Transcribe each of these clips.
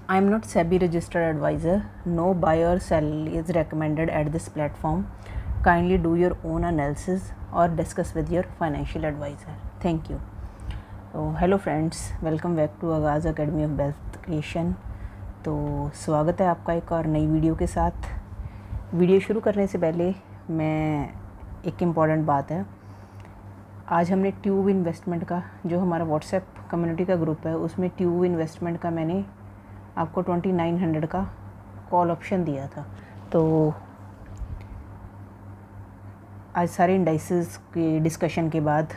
I am not SEBI registered advisor. No buy or sell is recommended at this platform. Kindly do your own analysis or discuss with your financial advisor. Thank you. तो hello friends, welcome back to Aagaz Academy of Wealth Creation. तो स्वागत है आपका एक और नई video के साथ। वीडियो शुरू करने से पहले मैं एक इम्पॉर्टेंट बात है, आज हमने ट्यूब इन्वेस्टमेंट का, जो हमारा व्हाट्सएप कम्युनिटी का ग्रुप है, उसमें ट्यूब इन्वेस्टमेंट का मैंने आपको 2900 का कॉल ऑप्शन दिया था। तो आज सारे इंडाइसेस के डिस्कशन के बाद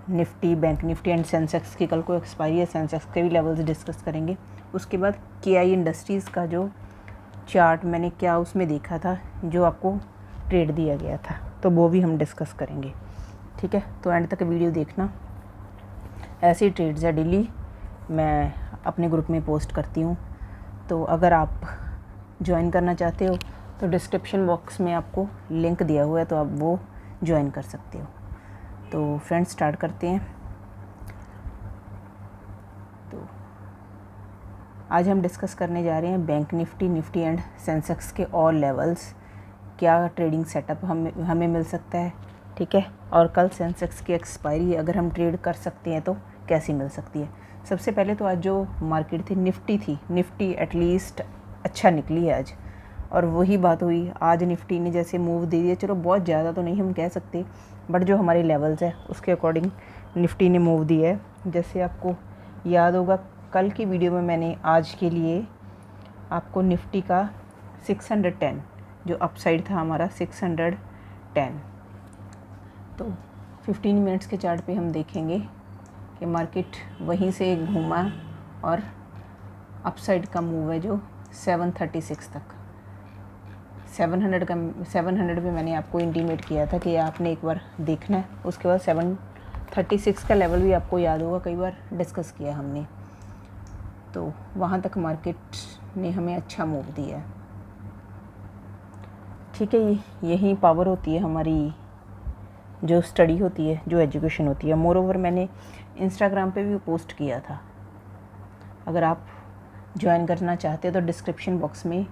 Nifty, bank Nifty and Sensex की कल को एक्सपायरी है, सेंसेक्स के भी लेवल्स डिस्कस करेंगे। उसके बाद केआई इंडस्ट्रीज़ का जो चार्ट मैंने क्या उसमें देखा था, जो आपको ट्रेड दिया गया था, तो वो भी हम डिस्कस करेंगे। ठीक है, तो एंड तक वीडियो देखना। ऐसे ही ट्रेड्स है डेली मैं अपने ग्रुप में पोस्ट करती हूँ, तो अगर आप ज्वाइन करना चाहते हो तो डिस्क्रिप्शन बॉक्स में आपको लिंक दिया हुआ है, तो आप वो ज्वाइन कर सकते हो। तो फ्रेंड्स स्टार्ट करते हैं। तो आज हम डिस्कस करने जा रहे हैं bank Nifty, Nifty and Sensex के ऑल लेवल्स, क्या ट्रेडिंग सेटअप हमें मिल सकता है। ठीक है, और कल सेंसेक्स की एक्सपायरी अगर हम ट्रेड कर सकते हैं तो कैसी मिल सकती है। सबसे पहले तो आज जो मार्केट थी, निफ्टी एटलीस्ट अच्छा निकली है आज, और वही बात हुई, आज निफ्टी ने जैसे मूव दे दिया, चलो बहुत ज़्यादा तो नहीं हम कह सकते, बट जो हमारे लेवल्स है उसके अकॉर्डिंग निफ्टी ने मूव दिया है। जैसे आपको याद होगा, कल की वीडियो में मैंने आज के लिए आपको निफ्टी का 610 जो अपसाइड था हमारा 610, तो 15 मिनट्स के चार्ट पे हम देखेंगे कि मार्केट वहीं से घूमा और अपसाइड का मूव है जो 736 तक। 700 पे मैंने आपको इंटीमेट किया था कि आपने एक बार देखना है। उसके बाद 736 का लेवल भी आपको याद होगा, कई बार डिस्कस किया हमने। तो वहाँ तक मार्केट ने हमें अच्छा मूव दिया है। ठीक है, यही पावर होती है हमारी, जो स्टडी होती है, जो एजुकेशन होती है। मोर ओवर मैंने इंस्टाग्राम पे भी पोस्ट किया था, अगर आप ज्वाइन करना चाहते हो तो डिस्क्रिप्शन बॉक्स में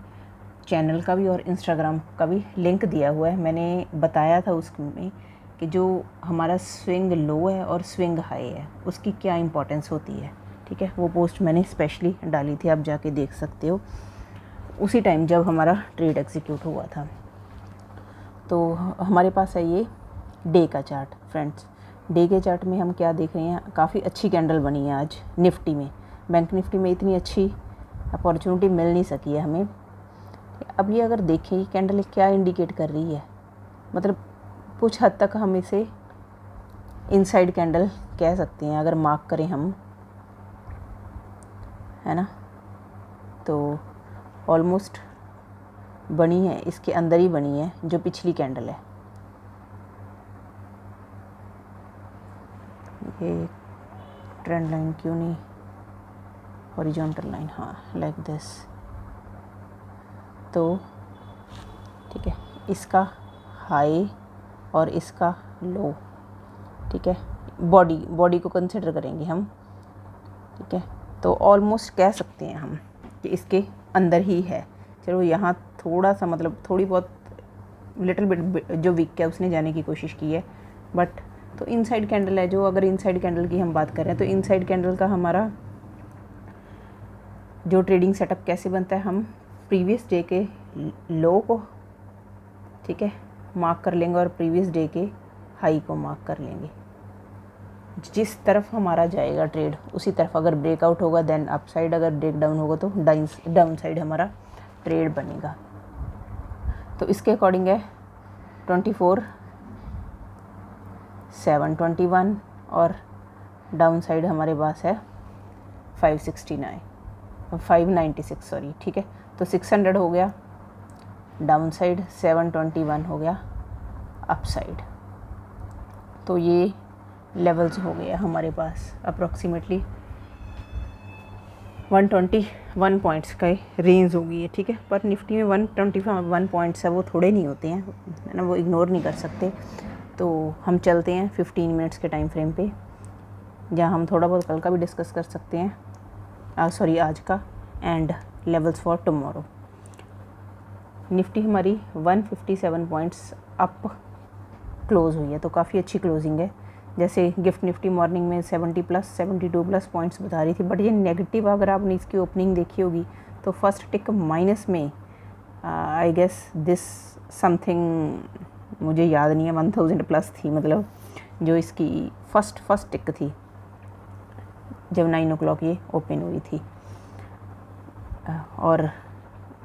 चैनल का भी और इंस्टाग्राम का भी लिंक दिया हुआ है। मैंने बताया था उसमें कि जो हमारा स्विंग लो है और स्विंग हाई है उसकी क्या इंपॉर्टेंस होती है। ठीक है, वो पोस्ट मैंने स्पेशली डाली थी, आप जाके देख सकते हो, उसी टाइम जब हमारा ट्रेड एग्जीक्यूट हुआ था। तो हमारे पास है ये डे का चार्ट। फ्रेंड्स, डे के चार्ट में हम क्या देख रहे हैं, काफ़ी अच्छी कैंडल बनी है आज निफ्टी में। बैंक निफ्टी में इतनी अच्छी अपॉर्चुनिटी मिल नहीं सकी है हमें। अब ये अगर देखें कैंडल क्या इंडिकेट कर रही है, मतलब कुछ हद तक हम इसे इनसाइड कैंडल कह सकते हैं अगर मार्क करें हम, है ना। तो ऑलमोस्ट बनी है, इसके अंदर ही बनी है जो पिछली कैंडल है। ये ट्रेंड लाइन क्यों नहीं, हॉरिजॉन्टल लाइन, हाँ लाइक दिस। तो ठीक है, इसका हाई और इसका लो, ठीक है, बॉडी को कंसिडर करेंगे हम। ठीक है, तो ऑलमोस्ट कह सकते हैं हम कि इसके अंदर ही है। चलो यहाँ थोड़ा सा, मतलब थोड़ी बहुत लिटिल बिट जो वीक है उसने जाने की कोशिश की है, बट तो इनसाइड कैंडल है जो, अगर इनसाइड कैंडल की हम बात करें तो इनसाइड कैंडल का हमारा जो ट्रेडिंग सेटअप कैसे बनता है, हम प्रीवियस डे के लो को, ठीक है, मार्क कर लेंगे और प्रीवियस डे के हाई को मार्क कर लेंगे। जिस तरफ हमारा जाएगा ट्रेड उसी तरफ, अगर ब्रेकआउट होगा देन अप साइड, अगर ब्रेक डाउन होगा तो डाउन साइड हमारा ट्रेड बनेगा। तो इसके अकॉर्डिंग है 24,721 और डाउन साइड हमारे पास है 596 सॉरी। ठीक है, तो 600 हो गया डाउन साइड, 721 हो गया अप साइड। तो ये लेवल्स हो गया हमारे पास अप्रॉक्सीमेटली 121 पॉइंट्स का रेंज होगी है। ठीक है, पर निफ्टी में 121 पॉइंट्स है, वो थोड़े नहीं होते हैं, है ना, वो इग्नोर नहीं कर सकते। तो हम चलते हैं 15 मिनट्स के टाइम फ्रेम पे, जहाँ हम थोड़ा बहुत कल का भी डिस्कस कर सकते हैं, सॉरी आज का। And levels for tomorrow. Nifty हमारी 157 पॉइंट्स अप क्लोज हुई है, तो काफ़ी अच्छी क्लोजिंग है। जैसे गिफ्ट निफ्टी मॉर्निंग में 70 प्लस 72 प्लस पॉइंट्स बता रही थी, बट ये नेगेटिव अगर आपने इसकी ओपनिंग देखी होगी तो फर्स्ट टिक माइनस में, आई गेस दिस समथिंग, मुझे याद नहीं है, 1000 प्लस थी, मतलब जो इसकी फर्स्ट टिक थी जब 9 o'clock ये ओपन हुई थी, और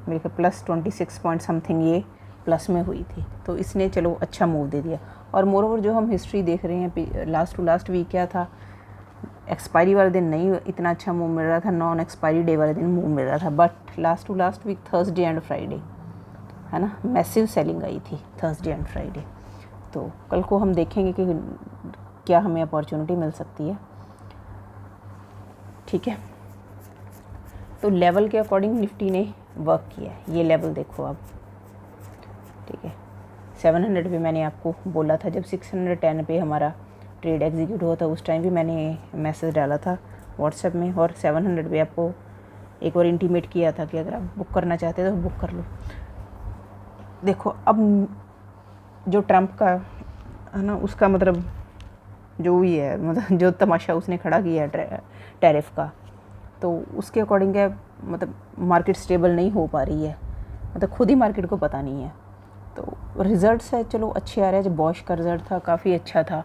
मेरे ख्याल प्लस 26 पॉइंट समथिंग ये प्लस में हुई थी। तो इसने चलो अच्छा मूव दे दिया। और मोर ओवर जो हम हिस्ट्री देख रहे हैं, लास्ट टू लास्ट वीक क्या था, एक्सपायरी वाले दिन नहीं इतना अच्छा मूव मिल रहा था, नॉन एक्सपायरी डे वाले दिन मूव मिल रहा था, but last to last week Thursday and Friday है ना, मैसिव सेलिंग आई थी थर्सडे एंड फ्राइडे। तो कल को हम देखेंगे कि क्या हमें अपॉर्चुनिटी मिल सकती है। ठीक है, तो लेवल के अकॉर्डिंग निफ्टी ने वर्क किया है। ये लेवल देखो आप, ठीक है, 700 पे मैंने आपको बोला था, जब 610 पे हमारा ट्रेड एग्जीक्यूट हुआ था उस टाइम भी मैंने मैसेज डाला था व्हाट्सएप में, और 700 पे आपको एक और इंटीमेट किया था कि अगर आप बुक करना चाहते हैं तो बुक कर लो। देखो अब जो ट्रम्प का है ना, उसका मतलब जो भी है, मतलब जो तमाशा उसने खड़ा किया है टैरिफ का, तो उसके अकॉर्डिंग है, मतलब मार्केट स्टेबल नहीं हो पा रही है, मतलब खुद ही मार्केट को पता नहीं है। तो रिज़ल्ट्स है चलो अच्छे आ रहे हैं। जो बॉश का रिज़ल्ट था काफ़ी अच्छा था,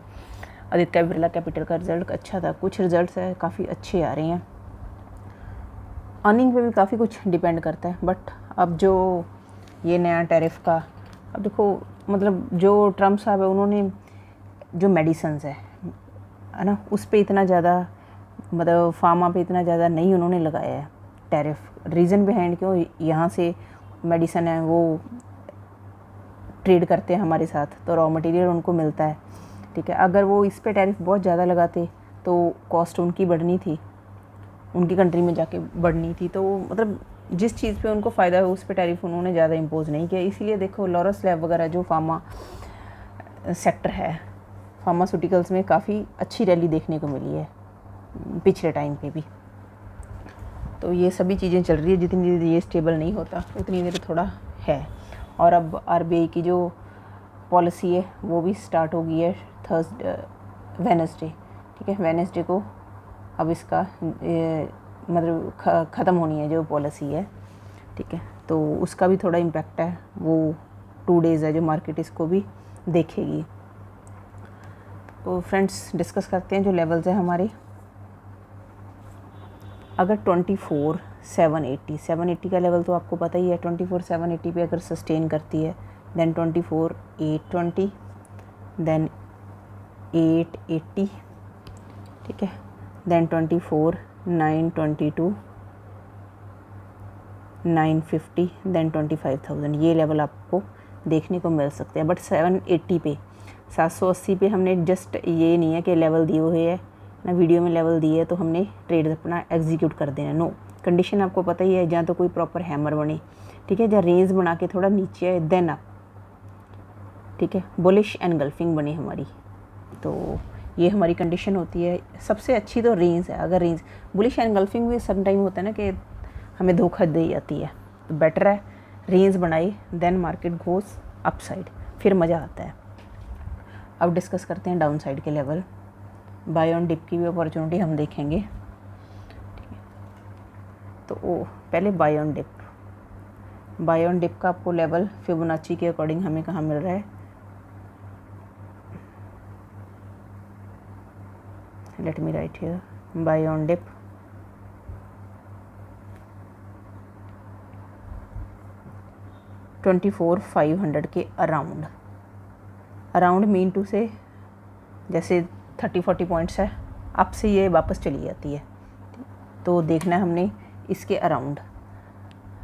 आदित्य बिरला कैपिटल का रिज़ल्ट अच्छा था, कुछ रिज़ल्ट्स है काफ़ी अच्छे आ रहे हैं। अर्निंग पे भी काफ़ी कुछ डिपेंड करता है, बट अब जो ये नया टैरिफ का, अब देखो मतलब जो ट्रम्प साहब है उन्होंने जो मेडिसिन्स है ना, उस पे इतना ज़्यादा, मतलब फार्मा पे इतना ज़्यादा नहीं उन्होंने लगाया है टैरिफ। रीज़न बिहाइंड क्यों, यहाँ से मेडिसन है वो ट्रेड करते हैं हमारे साथ, तो रॉ मटेरियल उनको मिलता है। ठीक है, अगर वो इस पे टैरिफ बहुत ज़्यादा लगाते तो कॉस्ट उनकी बढ़नी थी, उनकी कंट्री में जाके बढ़नी थी। तो मतलब जिस चीज़ पे उनको फ़ायदा है उस पे टैरिफ उन्होंने ज़्यादा इम्पोज नहीं किया। इसीलिए देखो लॉरस लैब वगैरह जो फार्मा सेक्टर है, फार्मास्यूटिकल्स में काफ़ी अच्छी रैली देखने को मिली है पिछले टाइम पे भी। तो ये सभी चीज़ें चल रही है, जितनी देर ये स्टेबल नहीं होता उतनी देर थोड़ा है। और अब आरबीआई की जो पॉलिसी है वो भी स्टार्ट हो गई है वेडनेसडे। ठीक है, वेडनेसडे को अब इसका मतलब ख़त्म होनी है जो पॉलिसी है। ठीक है, तो उसका भी थोड़ा इम्पैक्ट है, वो 2 डेज़ है जो मार्केट इसको भी देखेगी। तो फ्रेंड्स डिस्कस करते हैं जो लेवल्स हैं हमारे। अगर 24,780 का लेवल तो आपको पता ही है, 24,780 पे अगर सस्टेन करती है, देन 24,820, देन 880, ठीक है, देन 24,922, 950, देन 25,000। ये लेवल आपको देखने को मिल सकते हैं। बट 780 पे, 780 पे हमने जस्ट ये नहीं है कि लेवल दिए हुए है ना, वीडियो में लेवल दिए है तो हमने ट्रेड अपना एग्जीक्यूट कर देना। नो, कंडीशन आपको पता ही है, जहाँ तो कोई प्रॉपर हैमर बने, ठीक है, जहाँ रेंज बना के थोड़ा नीचे है, देन आप, ठीक है, बुलिश एनगल्फिंग बने हमारी, तो ये हमारी कंडीशन होती है। सबसे अच्छी तो रेंज है। अगर रेंज बुलिश एनगल्फिंग भी सम टाइम होता है ना कि हमें धोखा दे जाती है, तो बेटर है रेंज बनाई, देन मार्केट गोज अपसाइड, फिर मज़ा आता है। अब डिस्कस करते हैं डाउन साइड के लेवल। बाय ऑन डिप की भी अपॉर्चुनिटी हम देखेंगे। ठीक है, तो पहले buy on dip. Buy on dip का आपको लेवल फिबोनाची के अकॉर्डिंग हमें कहाँ मिल रहा है, let me write here, buy on dip 24,500 के अराउंड मीन टू से, जैसे 30-40 पॉइंट्स है, अब से ये वापस चली जाती है, तो देखना है हमने इसके अराउंड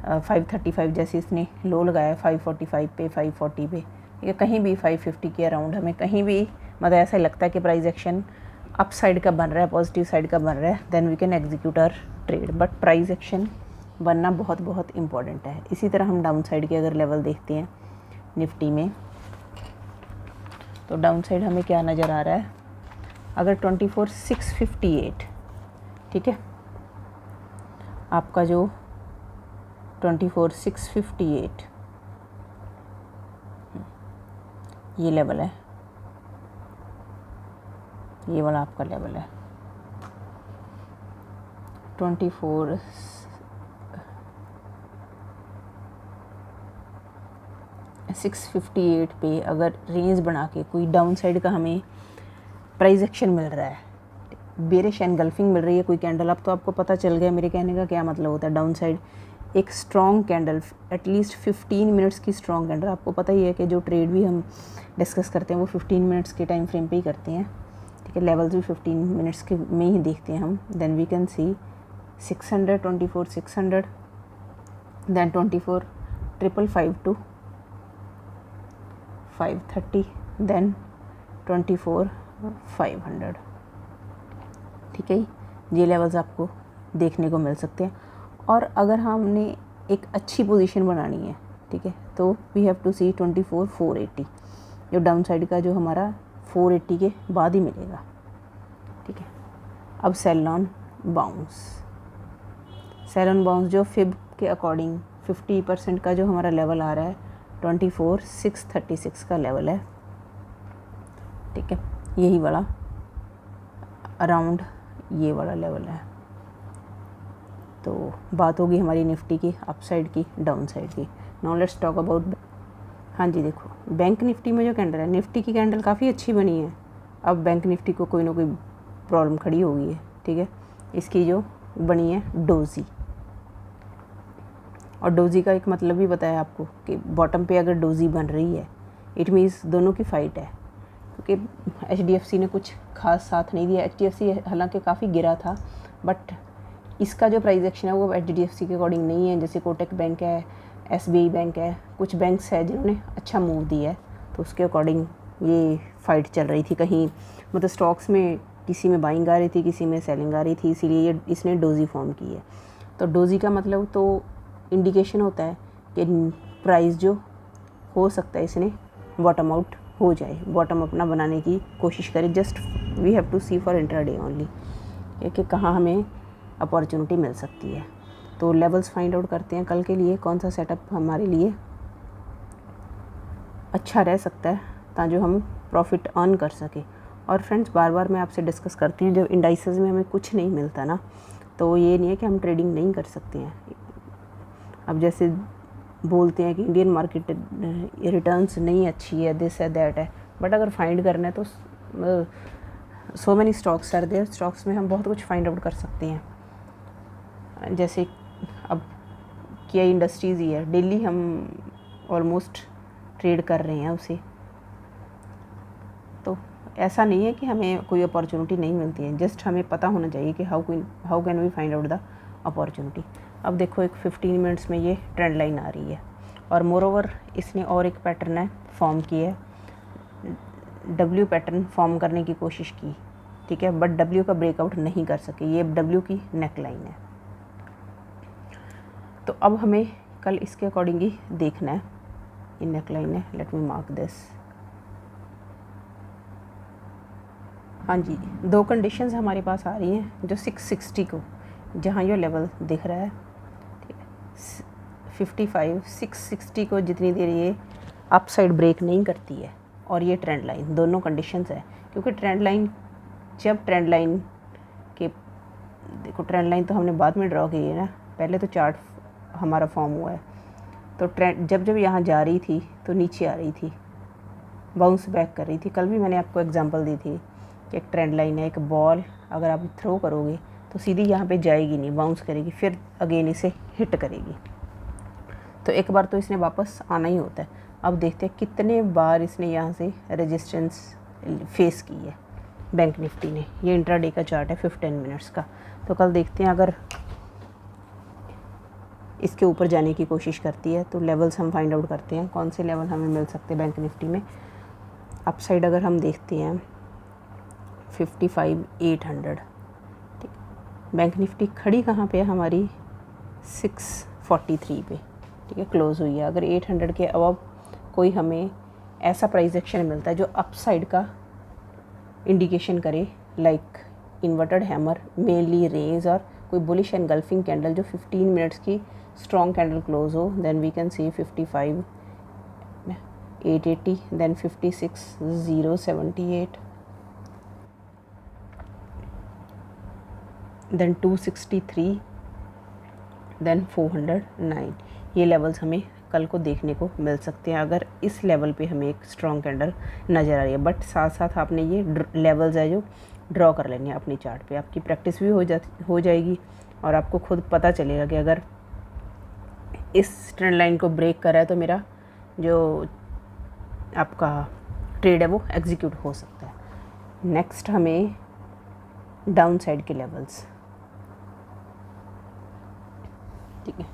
535, जैसे इसने लो लगाया 545 पे, 540 पे, या कहीं भी 550 के अराउंड हमें कहीं भी मतलब ऐसा लगता है कि प्राइस एक्शन अप साइड का बन रहा है, पॉजिटिव साइड का बन रहा है, then we can execute our trade. But price action बनना बहुत बहुत इम्पॉर्टेंट है। इसी तरह हम डाउन साइड के अगर लेवल देखते हैं निफ्टी में, तो डाउन साइड हमें क्या नज़र आ रहा है, अगर 24,658, ठीक है, आपका जो 24,658 ये लेवल है, ये वाला आपका लेवल है 24,658 पे। अगर रेंज बना के कोई डाउन साइड का हमें प्राइस एक्शन मिल रहा है, बेरिश एनगल्फिंग मिल रही है कोई कैंडल, अब तो आपको पता चल गया मेरे कहने का क्या मतलब होता है। डाउन साइड एक स्ट्रॉन्ग कैंडल, एटलीस्ट 15 मिनट्स की स्ट्रॉन्ग कैंडल, आपको पता ही है कि जो ट्रेड भी हम डिस्कस करते हैं वो 15 मिनट्स के टाइम फ्रेम पे ही करते हैं, ठीक है। लेवल्स भी 15 मिनट्स के में ही देखते हैं हम। Then we can see 600, 24,600, then 24,555 to 530, then 24,500, ठीक है। ये लेवल्स आपको देखने को मिल सकते हैं। और अगर हमने एक अच्छी पोजीशन बनानी है, ठीक है, तो वी हैव टू सी 24,480, जो डाउन साइड का जो हमारा 480 के बाद ही मिलेगा, ठीक है। अब सेल ऑन बाउंस जो फिब के अकॉर्डिंग 50% का जो हमारा लेवल आ रहा है 24,636 का लेवल है, ठीक है। यही वाला अराउंड ये वाला लेवल है। तो बात होगी हमारी निफ्टी की अप साइड की, डाउन साइड की। नाउ लेट्स टॉक अबाउट, हाँ जी देखो बैंक निफ्टी में जो कैंडल है, निफ्टी की कैंडल काफ़ी अच्छी बनी है। अब बैंक निफ्टी को कोई ना कोई प्रॉब्लम खड़ी हो गई है, ठीक है। इसकी जो बनी है डोजी, और डोजी का एक मतलब भी बताया आपको कि बॉटम पे अगर डोजी बन रही है इट मीन्स दोनों की फ़ाइट है, क्योंकि HDFC ने कुछ खास साथ नहीं दिया। HDFC हालांकि काफ़ी गिरा था, बट इसका जो प्राइस एक्शन है वो HDFC के अकॉर्डिंग नहीं है। जैसे कोटक बैंक है, SBI बैंक है, कुछ बैंक्स है जिन्होंने अच्छा मूव दिया है, तो उसके अकॉर्डिंग ये फ़ाइट चल रही थी। कहीं मतलब स्टॉक्स में किसी में बाइंग आ रही थी, किसी में सेलिंग आ रही थी, इसीलिए ये इसने डोजी फॉर्म की है। तो डोजी का मतलब तो इंडिकेशन होता है कि प्राइस जो हो सकता है इसने बॉटम आउट हो जाए, बॉटम अपना बनाने की कोशिश करे। Just we have to see for intraday only कि कहाँ हमें अपॉर्चुनिटी मिल सकती है। तो लेवल्स फाइंड आउट करते हैं कल के लिए कौन सा सेटअप हमारे लिए अच्छा रह सकता है, ताकि हम प्रॉफिट अर्न कर सके। और फ्रेंड्स बार बार मैं आपसे डिस्कस करती हूँ, जब इंडाइसेस में हमें कुछ नहीं मिलता ना, तो ये नहीं है कि हम ट्रेडिंग नहीं कर सकते हैं। अब जैसे बोलते हैं कि इंडियन मार्केट रिटर्न्स नहीं अच्छी है, दिस है दैट है, बट अगर फाइंड करना है तो so many stocks are there, stocks में हम बहुत कुछ फाइंड आउट कर सकते हैं। जैसे अब किया इंडस्ट्रीज़ ही है, डेली हम ऑलमोस्ट ट्रेड कर रहे हैं उसे, तो ऐसा नहीं है कि हमें कोई अपॉर्चुनिटी नहीं मिलती है। जस्ट हमें पता होना चाहिए कि how can we find out the opportunity. अब देखो एक 15 मिनट्स में ये ट्रेंड लाइन आ रही है, और मोरओवर इसने और एक पैटर्न है फॉर्म की है, W पैटर्न फॉर्म करने की कोशिश की, ठीक है, बट W का ब्रेकआउट नहीं कर सके। ये W की नेक लाइन है। तो अब हमें कल इसके अकॉर्डिंग ही देखना है। ये नेक लाइन है, लेट मी मार्क दिस। हाँ जी, दो कंडीशंस हमारे पास आ रही हैं, जो 660 को जहाँ ये लेवल दिख रहा है, ठीक है, 55 660 को जितनी देर ये अप साइड ब्रेक नहीं करती है, और ये ट्रेंड लाइन, दोनों कंडीशंस है। क्योंकि ट्रेंड लाइन, जब ट्रेंड लाइन के देखो, ट्रेंड लाइन तो हमने बाद में ड्रॉ की है ना, पहले तो चार्ट हमारा फॉर्म हुआ है। तो ट्रेंड जब यहाँ जा रही थी तो नीचे आ रही थी, बाउंस बैक कर रही थी। कल भी मैंने आपको एग्जांपल दी थी कि एक ट्रेंड लाइन है, एक बॉल अगर आप थ्रो करोगे तो सीधी यहाँ पे जाएगी नहीं, बाउंस करेगी, फिर अगेन इसे हिट करेगी। तो एक बार तो इसने वापस आना ही होता है। अब देखते हैं कितने बार इसने यहाँ से रेजिस्टेंस फेस की है बैंक निफ्टी ने। ये इंट्राडे का चार्ट है 15 मिनट्स का। तो कल देखते हैं अगर इसके ऊपर जाने की कोशिश करती है तो लेवल्स हम फाइंड आउट करते हैं, कौन से लेवल हमें मिल सकते हैं बैंक निफ्टी में। अपसाइड अगर हम देखते हैं 55,800, ठीक। बैंक निफ्टी खड़ी कहाँ पे है हमारी 643 पे, ठीक है, क्लोज़ हुई है। अगर 800 के अबव कोई हमें ऐसा प्राइस एक्शन मिलता है जो अपसाइड का इंडिकेशन करे, like inverted hammer, mainly range और कोई बुलिश एनगल्फिंग कैंडल जो 15 मिनट्स की स्ट्रॉन्ग कैंडल क्लोज हो, then we can see 55 880, then 56 078, then 263, then 409। ये लेवल्स हमें कल को देखने को मिल सकते हैं अगर इस लेवल पे हमें एक स्ट्रॉन्ग कैंडल नज़र आ रही है। बट साथ साथ आपने ये लेवल्स है जो ड्रॉ कर लेने हैं अपनी चार्ट पे, आपकी प्रैक्टिस भी हो जाएगी और आपको खुद पता चलेगा कि अगर इस ट्रेंड लाइन को ब्रेक करा है तो मेरा जो आपका ट्रेड है वो एग्जीक्यूट हो सकता है। नेक्स्ट हमें डाउन साइड के लेवल्स, ठीक है,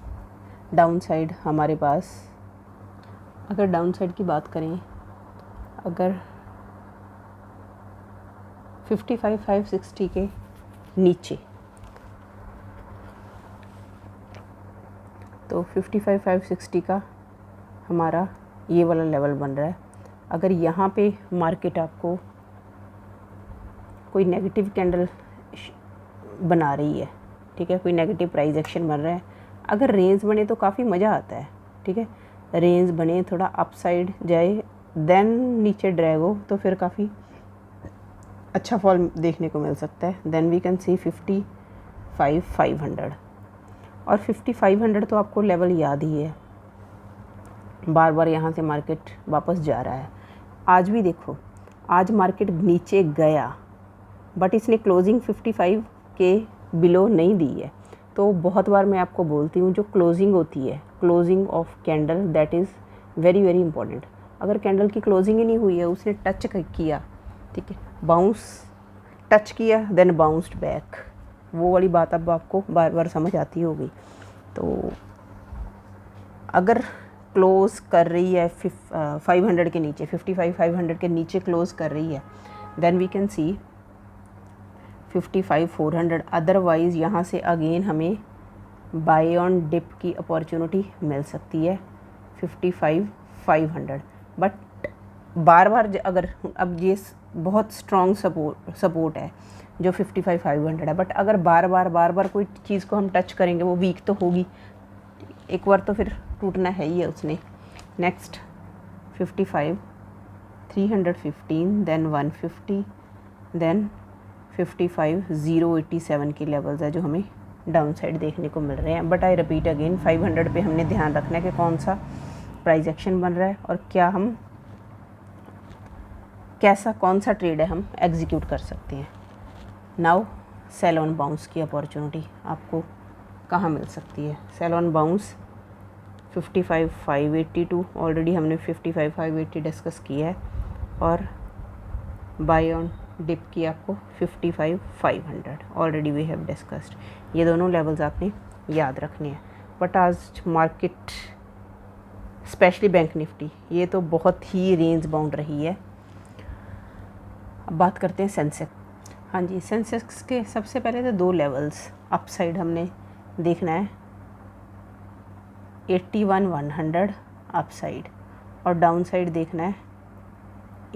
डाउन साइड हमारे पास, अगर डाउन साइड की बात करें, अगर 55,560 के नीचे, तो 55,560 का हमारा ये वाला लेवल बन रहा है। अगर यहाँ पे मार्केट आपको कोई नेगेटिव कैंडल बना रही है, ठीक है, कोई नेगेटिव प्राइस एक्शन बन रहा है, अगर रेंज बने तो काफ़ी मज़ा आता है, ठीक है, रेंज बने थोड़ा अपसाइड जाए देन नीचे ड्रैग हो तो फिर काफ़ी अच्छा फॉल देखने को मिल सकता है। देन वी कैन सी 55,500, और 55,500 तो आपको लेवल याद ही है, बार बार यहाँ से मार्केट वापस जा रहा है। आज भी देखो, आज मार्केट नीचे गया बट इसने क्लोजिंग 55 के बिलो नहीं दी है। तो बहुत बार मैं आपको बोलती हूँ जो क्लोजिंग होती है, closing of candle, that is very very important. अगर कैंडल की क्लोजिंग ही नहीं हुई है, उसने टच किया, ठीक है, बाउंस टच किया देन बाउंस्ड बैक, वो वाली बात अब आपको बार बार समझ आती होगी। तो अगर क्लोज कर रही है 500 के नीचे, 55,500 के नीचे क्लोज कर रही है, then we can see 55,400। Otherwise यहाँ से अगेन हमें बाय ऑन डिप की अपॉर्चुनिटी मिल सकती है 55,500। बट बार बार अगर, अब ये बहुत स्ट्रॉन्ग सपोर्ट है जो 55,500 है, बट अगर बार बार कोई चीज़ को हम टच करेंगे वो वीक तो होगी, एक बार तो फिर टूटना है ही है उसने। नेक्स्ट 55,315, देन 150, देन 55,087 के लेवल्स है जो हमें डाउन साइड देखने को मिल रहे हैं। बट आई रिपीट अगेन, 500 पे हमने ध्यान रखना है कि कौन सा प्राइस एक्शन बन रहा है और क्या हम कौन सा ट्रेड है हम एग्जीक्यूट कर सकते हैं। नाउ सेल ऑन बाउंस की अपॉर्चुनिटी आपको कहाँ मिल सकती है। सेल ऑन बाउंस 55,582, ऑलरेडी हमने 55,580 डिस्कस किया है, और बाय ऑन डिप की आपको 55,500 ऑलरेडी वी हैव डिस्कस्ड। ये दोनों लेवल्स आपने याद रखने हैं। बट आज मार्केट स्पेशली बैंक निफ्टी ये तो बहुत ही रेंज बाउंड रही है। अब बात करते हैं सेंसेक्स। हाँ जी, सेंसेक्स के सबसे पहले तो दो लेवल्स अप साइड हमने देखना है, 81,100 अप साइड, और डाउन साइड देखना है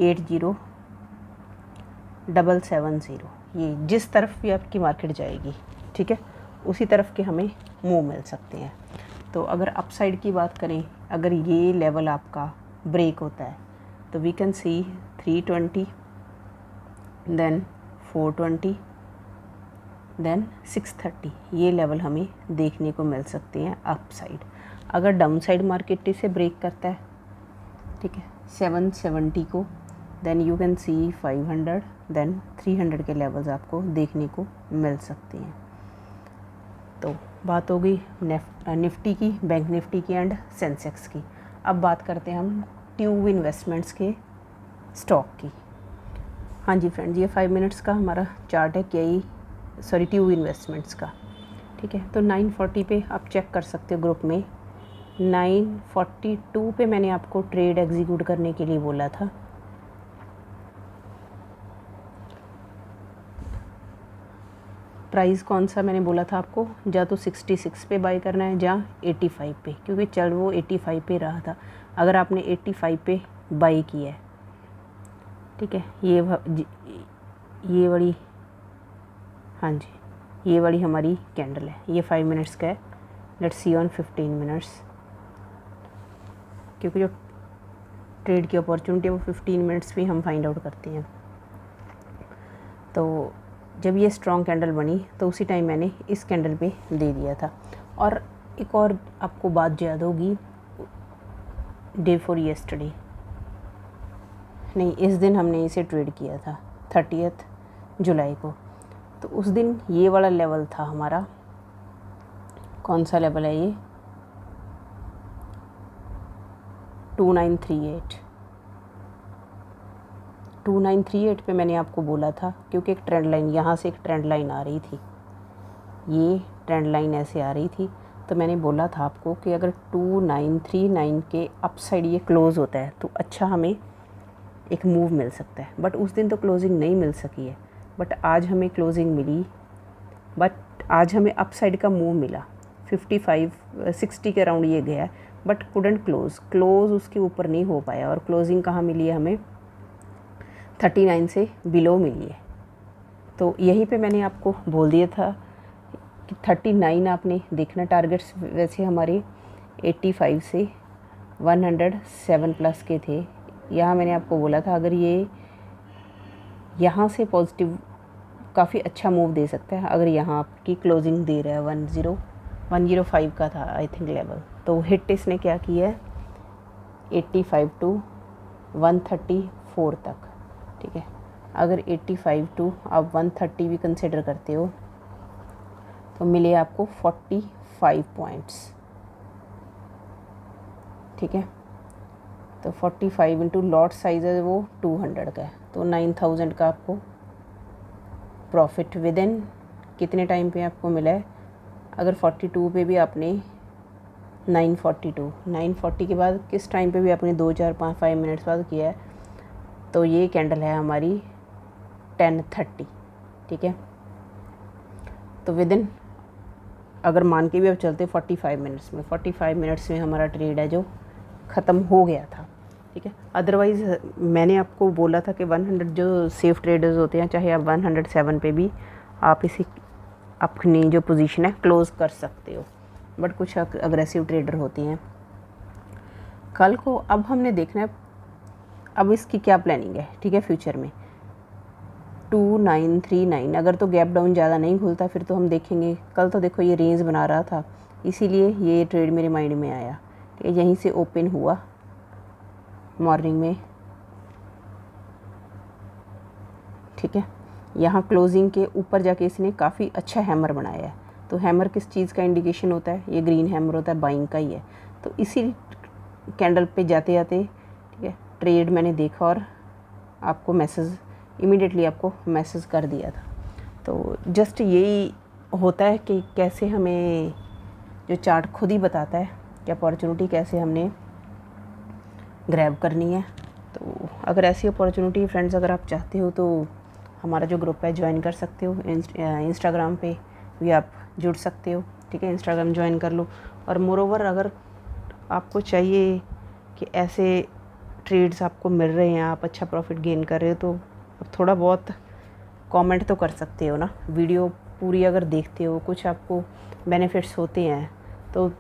80,770। ये जिस तरफ भी आपकी मार्केट जाएगी, ठीक है, उसी तरफ के हमें मूव मिल सकते हैं। तो अगर अप साइड की बात करें, अगर ये लेवल आपका ब्रेक होता है तो we can see 320, then 420, then 630। ये लेवल हमें देखने को मिल सकते हैं अप साइड। अगर डाउन साइड मार्केट इसे ब्रेक करता है, ठीक है, 770 को, then you can see 500, then 300 के लेवल्स आपको देखने को मिल सकते हैं। तो बात हो गई निफ्टी की, बैंक निफ्टी की एंड सेंसेक्स की। अब बात करते हैं हम ट्यूब इन्वेस्टमेंट्स के स्टॉक की। हाँ जी फ्रेंड्स, ये 5 मिनट्स का हमारा चार्ट है ट्यूब इन्वेस्टमेंट्स का, ठीक है। तो 940 पे आप चेक कर सकते हो ग्रुप में। 942 पे मैंने आपको ट्रेड एग्जीक्यूट करने के लिए बोला था। प्राइस कौन सा मैंने बोला था आपको, या तो 66 पे बाय करना है या 85 पे, क्योंकि चल वो 85 पे रहा था। अगर आपने 85 पे बाय किया है, ठीक है, ये बड़ी, हाँ जी, ये वाली हमारी कैंडल है, ये 5 मिनट्स का है। लेट्स सी ऑन 15 मिनट्स, क्योंकि जो ट्रेड की अपॉर्चुनिटी है वो 15 मिनट्स भी हम फाइंड आउट करते हैं। तो जब ये स्ट्रॉन्ग कैंडल बनी तो उसी टाइम मैंने इस कैंडल पे दे दिया था। और एक और आपको बात याद होगी, डे फॉर येस्टरडे, नहीं इस दिन हमने इसे ट्रेड किया था 30 जुलाई को। तो उस दिन ये वाला लेवल था हमारा, कौन सा लेवल है ये, 2938। 2938 पे मैंने आपको बोला था, क्योंकि एक ट्रेंड लाइन यहाँ से एक ट्रेंड लाइन आ रही थी, ये ट्रेंड लाइन ऐसे आ रही थी, तो मैंने बोला था आपको कि अगर 2939 के अपसाइड ये क्लोज़ होता है तो अच्छा हमें एक मूव मिल सकता है। बट उस दिन तो क्लोजिंग नहीं मिल सकी है, बट आज हमें क्लोजिंग मिली, बट आज हमें अपसाइड का मूव मिला। 55-60 के अराउंड ये गया, बट कुडंट क्लोज उसके ऊपर नहीं हो पाया। और क्लोजिंग कहाँ मिली है हमें, 39 से बिलो मिली है। तो यहीं पे मैंने आपको बोल दिया था कि 39 आपने देखना। टारगेट्स वैसे हमारे 85 से 107 प्लस के थे। यहाँ मैंने आपको बोला था अगर ये यहाँ से पॉजिटिव काफ़ी अच्छा मूव दे सकता है, अगर यहाँ आपकी क्लोजिंग दे रहा है 105 का था आई थिंक लेवल, तो हिट इसने क्या किया है 85 टू 134 तक, ठीक है। अगर 85 टू आप 130 भी कंसिडर करते हो तो मिले आपको 45 पॉइंट्स, ठीक है। तो 45 इंटू लॉट साइज है वो 200 का है, तो 9000 का आपको प्रॉफिट विद इन कितने टाइम पे आपको मिला है। अगर 42 पे भी आपने 940 के बाद किस टाइम पे भी आपने 2 4 5 5 मिनट्स बाद किया है, तो ये कैंडल है हमारी 10:30, ठीक है। तो विद इन अगर मान के भी अब चलते 45 मिनट्स में हमारा ट्रेड है जो ख़त्म हो गया था, ठीक है। अदरवाइज़ मैंने आपको बोला था कि 100 जो सेफ़ ट्रेडर्स होते हैं, चाहे आप 107 पे भी आप इसे अपनी जो पोजीशन है क्लोज़ कर सकते हो, बट कुछ अग्रेसिव ट्रेडर होते हैं। कल को अब हमने देखना है अब इसकी क्या प्लानिंग है, ठीक है। फ्यूचर में 2939 अगर तो गैप डाउन ज़्यादा नहीं खुलता फिर तो हम देखेंगे। कल तो देखो ये रेंज बना रहा था, इसीलिए ये ट्रेड मेरे माइंड में आया, ठीक है। यहीं से ओपन हुआ मॉर्निंग में, ठीक है। यहाँ क्लोजिंग के ऊपर जाके इसने काफ़ी अच्छा हैमर बनाया है। तो हैमर किस चीज़ का इंडिकेशन होता है, ये ग्रीन हैमर होता है, बाइंग का ही है। तो इसी कैंडल पे जाते जाते, ठीक है, ट्रेड मैंने देखा और आपको मैसेज इमीडिएटली आपको मैसेज कर दिया था। तो जस्ट यही होता है कि कैसे हमें जो चार्ट खुद ही बताता है कि अपॉर्चुनिटी कैसे हमने ग्रैब करनी है। तो अगर ऐसी अपॉर्चुनिटी फ्रेंड्स अगर आप चाहते हो तो हमारा जो ग्रुप है ज्वाइन कर सकते हो। इंस्टाग्राम पे भी आप जुड़ सकते हो, ठीक है। इंस्टाग्राम ज्वाइन कर लो। और मोरोवर अगर आपको चाहिए कि ऐसे ट्रेड्स आपको मिल रहे हैं, आप अच्छा प्रॉफिट गेन कर रहे हो, तो थोड़ा बहुत कमेंट तो कर सकते हो ना। वीडियो पूरी अगर देखते हो, कुछ आपको बेनिफिट्स होते हैं, तो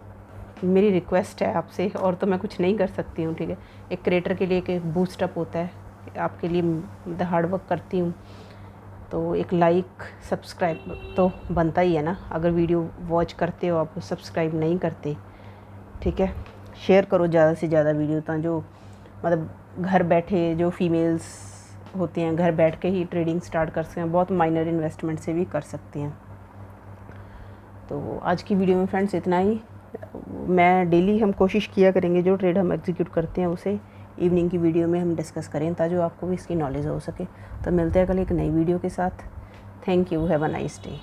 मेरी रिक्वेस्ट है आपसे, और तो मैं कुछ नहीं कर सकती हूँ, ठीक है। एक क्रिएटर के लिए एक बूस्टअप होता है, आपके लिए हार्ड वर्क करती हूँ, तो एक लाइक सब्सक्राइब तो बनता ही है ना। अगर वीडियो वॉच करते हो आप सब्सक्राइब नहीं करते, ठीक है। शेयर करो ज़्यादा से ज़्यादा वीडियो, तो जो मतलब घर बैठे जो फीमेल्स होते हैं घर बैठ के ही ट्रेडिंग स्टार्ट कर सकते हैं, बहुत माइनर इन्वेस्टमेंट से भी कर सकते हैं। तो आज की वीडियो में फ्रेंड्स इतना ही। मैं डेली हम कोशिश किया करेंगे जो ट्रेड हम एग्जीक्यूट करते हैं उसे इवनिंग की वीडियो में हम डिस्कस करें, ताकि आपको भी इसकी नॉलेज हो सके। तो मिलते हैं कल एक नई वीडियो के साथ। Thank you, have a nice day.